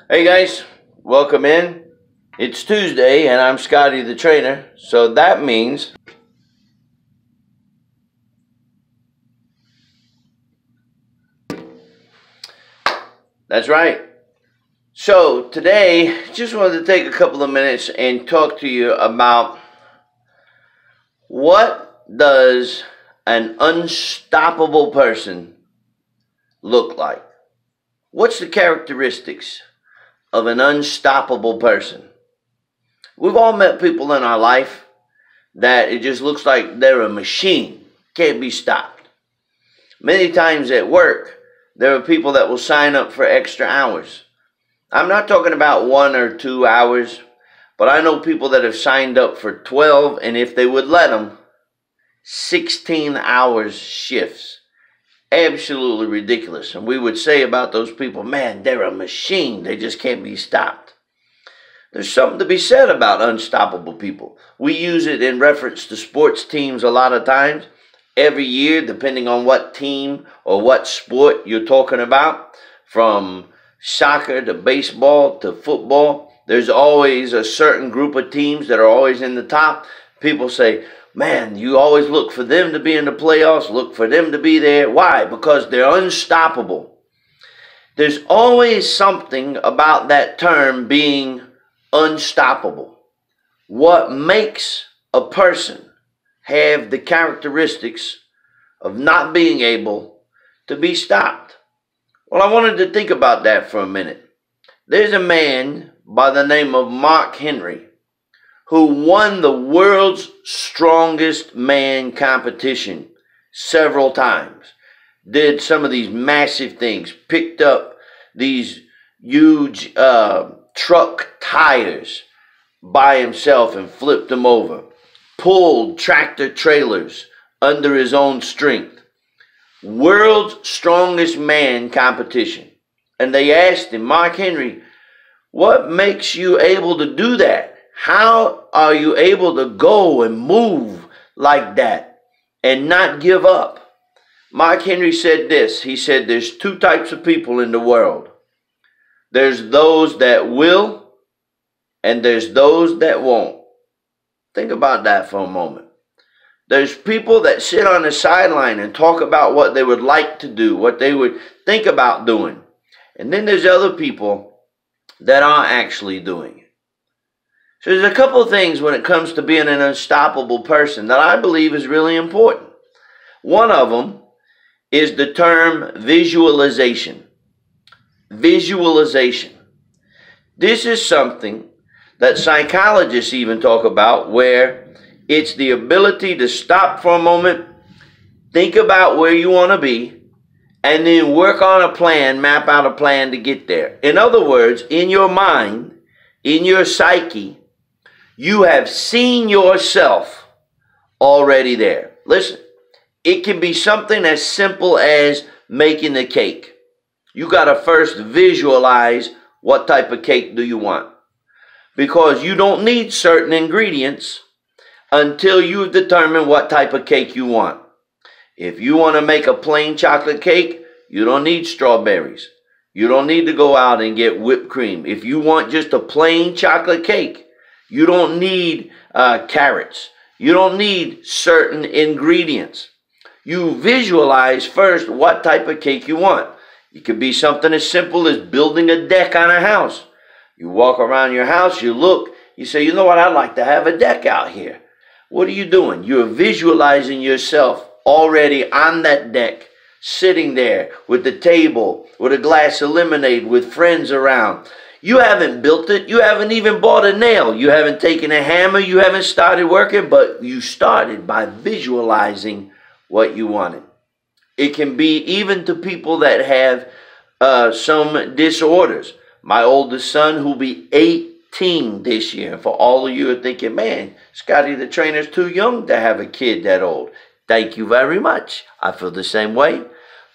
Hey guys, welcome in. It's Tuesday and I'm Scottie the trainer, so that means that's right. So today, just wanted to take a couple of minutes and talk to you about what does an unstoppable person look like? What's the characteristics of an unstoppable person? We've all met people in our life that it just looks like they're a machine, can't be stopped. Many times at work, there are people that will sign up for extra hours. I'm not talking about 1 or 2 hours, but I know people that have signed up for 12, and if they would let them, 16 hours shifts. Absolutely ridiculous. And we would say about those people, man, they're a machine. They just can't be stopped. There's something to be said about unstoppable people. We use it in reference to sports teams a lot of times. Every year, depending on what team or what sport you're talking about, from soccer to baseball to football, there's always a certain group of teams that are always in the top. People say, man, you always look for them to be in the playoffs, look for them to be there. Why? Because they're unstoppable. There's always something about that term being unstoppable. What makes a person have the characteristics of not being able to be stopped? Well, I wanted to think about that for a minute. There's a man by the name of Mark Henry who won the world's strongest man competition several times. Did some of these massive things, picked up these huge truck tires by himself and flipped them over, pulled tractor trailers under his own strength. World's strongest man competition. And they asked him, Mark Henry, what makes you able to do that? How are you able to go and move like that and not give up? Mark Henry said this. He said there's two types of people in the world. There's those that will and there's those that won't. Think about that for a moment. There's people that sit on the sideline and talk about what they would like to do, what they would think about doing. And then there's other people that are actually doing it. So there's a couple of things when it comes to being an unstoppable person that I believe is really important. One of them is the term visualization. Visualization. This is something that psychologists even talk about, where it's the ability to stop for a moment, think about where you want to be, and then work on a plan, map out a plan to get there. In other words, in your mind, in your psyche, you have seen yourself already there. Listen, it can be something as simple as making a cake. You got to first visualize what type of cake do you want. Because you don't need certain ingredients until you've determined what type of cake you want. If you want to make a plain chocolate cake, you don't need strawberries. You don't need to go out and get whipped cream. If you want just a plain chocolate cake, you don't need carrots. You don't need certain ingredients. You visualize first what type of cake you want. It could be something as simple as building a deck on a house. You walk around your house, you look, you say, you know what, I'd like to have a deck out here. What are you doing? You're visualizing yourself already on that deck, sitting there with the table, with a glass of lemonade, with friends around. You haven't built it. You haven't even bought a nail. You haven't taken a hammer. You haven't started working, but you started by visualizing what you wanted. It can be even to people that have some disorders. My oldest son, who'll be 18 this year. For all of you are thinking, man, Scottie the trainer's too young to have a kid that old. Thank you very much. I feel the same way.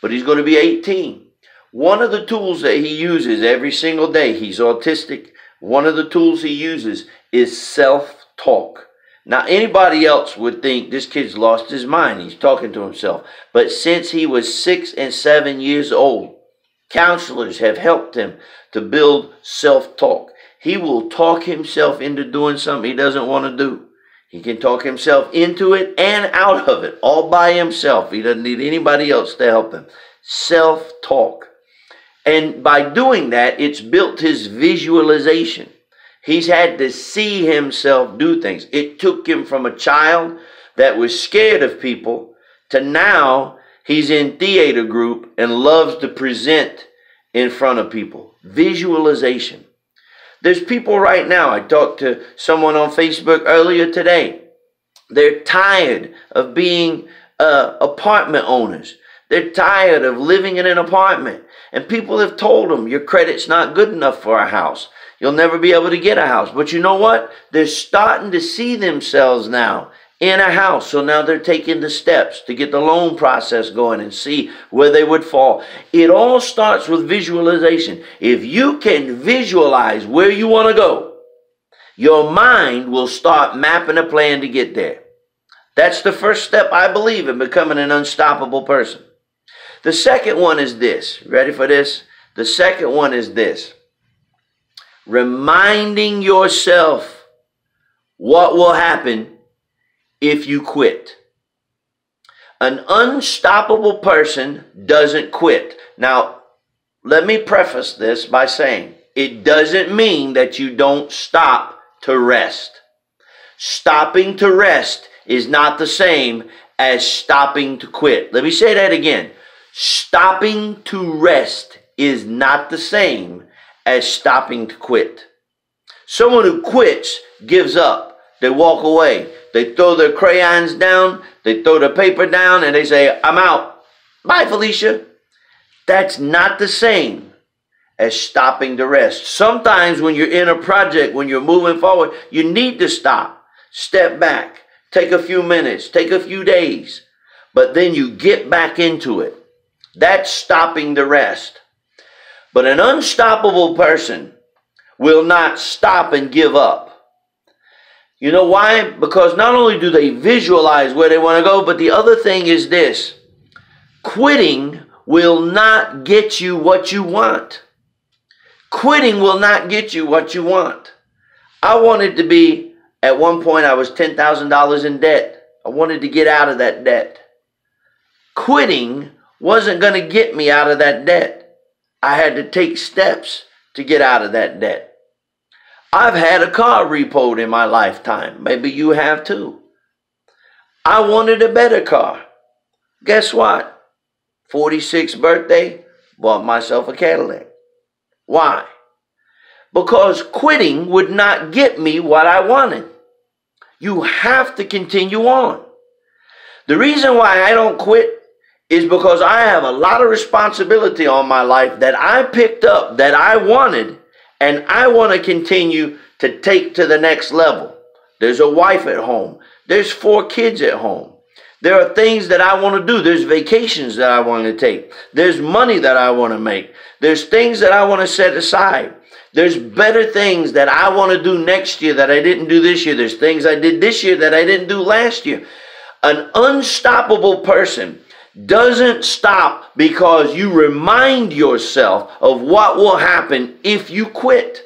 But he's going to be 18. One of the tools that he uses every single day, he's autistic, one of the tools he uses is self-talk. Now, anybody else would think this kid's lost his mind. He's talking to himself. But since he was 6 and 7 years old, Counselors have helped him to build self-talk. He will talk himself into doing something he doesn't want to do. He can talk himself into it and out of it all by himself. He doesn't need anybody else to help him. Self-talk. And by doing that, it's built his visualization. He's had to see himself do things. It took him from a child that was scared of people to now he's in theater group and loves to present in front of people. Visualization. There's people right now, I talked to someone on Facebook earlier today. They're tired of being apartment owners. They're tired of living in an apartment. And people have told them, your credit's not good enough for a house. You'll never be able to get a house. But you know what? They're starting to see themselves now in a house. So now they're taking the steps to get the loan process going and see where they would fall. It all starts with visualization. If you can visualize where you want to go, your mind will start mapping a plan to get there. That's the first step, I believe, in becoming an unstoppable person. The second one is this. Ready for this? The second one is this. Reminding yourself what will happen if you quit. An unstoppable person doesn't quit. Now, let me preface this by saying it doesn't mean that you don't stop to rest. Stopping to rest is not the same as stopping to quit. Let me say that again. Stopping to rest is not the same as stopping to quit. Someone who quits gives up. They walk away. They throw their crayons down. They throw the paper down and they say, I'm out. Bye, Felicia. That's not the same as stopping to rest. Sometimes when you're in a project, when you're moving forward, you need to stop. Step back. Take a few minutes. Take a few days. But then you get back into it. That's stopping the rest. But an unstoppable person will not stop and give up. You know why? Because not only do they visualize where they want to go, but the other thing is this. Quitting will not get you what you want. Quitting will not get you what you want. I wanted to be, at one point I was $10,000 in debt. I wanted to get out of that debt. Quitting wasn't going to get me out of that debt. I had to take steps to get out of that debt. I've had a car repoed in my lifetime. Maybe you have too. I wanted a better car. Guess what? 46th birthday, bought myself a Cadillac. Why? Because quitting would not get me what I wanted. You have to continue on. The reason why I don't quit is because I have a lot of responsibility on my life that I picked up, that I wanted, and I want to continue to take to the next level. There's a wife at home. There's 4 kids at home. There are things that I want to do. There's vacations that I want to take. There's money that I want to make. There's things that I want to set aside. There's better things that I want to do next year that I didn't do this year. There's things I did this year that I didn't do last year. An unstoppable person doesn't stop because you remind yourself of what will happen if you quit.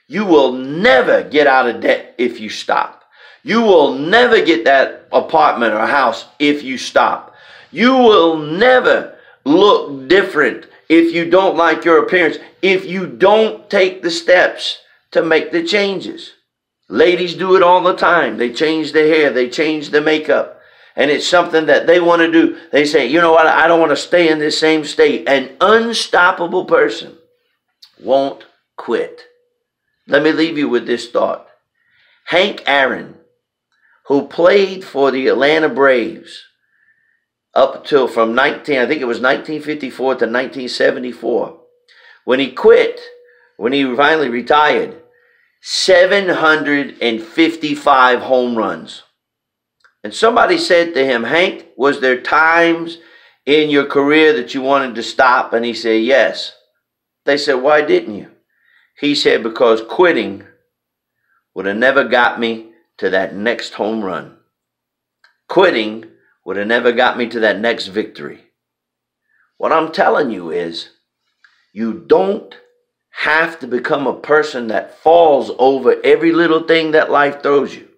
You will never get out of debt if you stop. You will never get that apartment or house if you stop. You will never look different if you don't like your appearance, if you don't take the steps to make the changes. Ladies do it all the time. They change their hair. They change their makeup. And it's something that they want to do. They say, you know what, I don't want to stay in this same state. An unstoppable person won't quit. Let me leave you with this thought. Hank Aaron, who played for the Atlanta Braves up till from I think it was 1954 to 1974. When he quit, when he finally retired, 755 home runs. And somebody said to him, Hank, was there times in your career that you wanted to stop? And he said, yes. They said, why didn't you? He said, because quitting would have never got me to that next home run. Quitting would have never got me to that next victory. What I'm telling you is, You don't have to become a person that falls over every little thing that life throws you.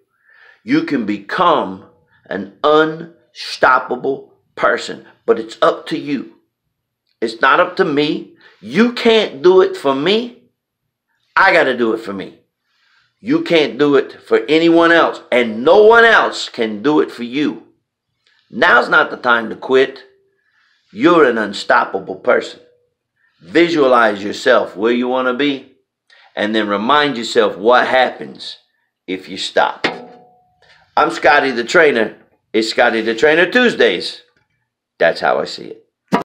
You can become an unstoppable person, but it's up to you. It's not up to me. You can't do it for me. I got to do it for me. You can't do it for anyone else, and no one else can do it for you. Now's not the time to quit. You're an unstoppable person. Visualize yourself where you want to be, and then remind yourself what happens if you stop. I'm Scottie the Trainer. It's Scottie the Trainer Tuesdays. That's how I see it.